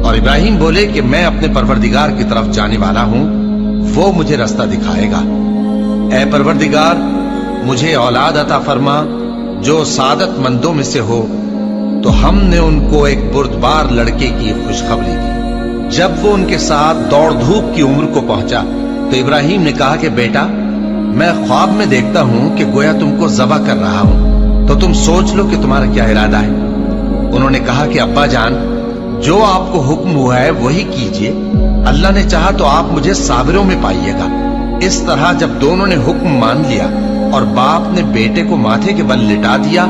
اور ابراہیم بولے کہ میں اپنے پروردگار کی طرف جانے والا ہوں، وہ مجھے راستہ دکھائے گا۔ اے پروردگار، مجھے اولاد عطا فرما جو سعادت مندوں میں سے ہو۔ تو ہم نے ان کو ایک بردبار لڑکے کی خوشخبری دی۔ جب وہ ان کے ساتھ دوڑ دھوپ کی عمر کو پہنچا تو ابراہیم نے کہا کہ بیٹا، میں خواب میں دیکھتا ہوں کہ گویا تم کو ذبح کر رہا ہوں، تو تم سوچ لو کہ تمہارا کیا ارادہ ہے۔ انہوں نے کہا کہ ابا جان، جو آپ کو حکم ہوا ہے وہی کیجئے، اللہ نے چاہا تو آپ مجھے صابروں میں پائیے گا۔ اس طرح جب دونوں نے حکم مان لیا اور باپ نے بیٹے کو ماتھے کے بل لٹا دیا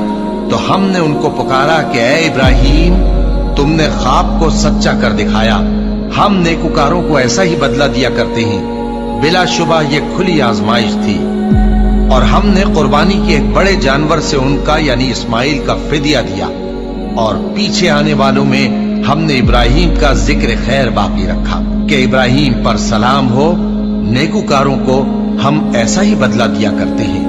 تو ہم نے ان کو پکارا کہ اے ابراہیم، تم نے خواب کو سچا کر دکھایا، ہم نیکوکاروں کو ایسا ہی بدلہ دیا کرتے ہیں۔ بلا شبہ یہ کھلی آزمائش تھی، اور ہم نے قربانی کی ایک بڑے جانور سے ان کا یعنی اسماعیل کا فدیہ دیا، اور پیچھے آنے والوں میں ہم نے ابراہیم کا ذکر خیر باقی رکھا کہ ابراہیم پر سلام ہو، نیکوکاروں کو ہم ایسا ہی بدلہ دیا کرتے ہیں۔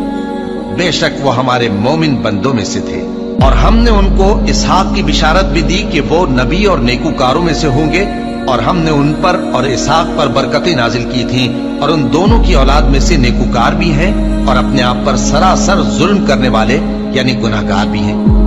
بے شک وہ ہمارے مومن بندوں میں سے تھے، اور ہم نے ان کو اسحاق کی بشارت بھی دی کہ وہ نبی اور نیکوکاروں میں سے ہوں گے، اور ہم نے ان پر اور اسحاق پر برکتیں نازل کی تھیں، اور ان دونوں کی اولاد میں سے نیکوکار بھی ہیں اور اپنے آپ پر سراسر ظلم کرنے والے یعنی گناہگار بھی ہیں۔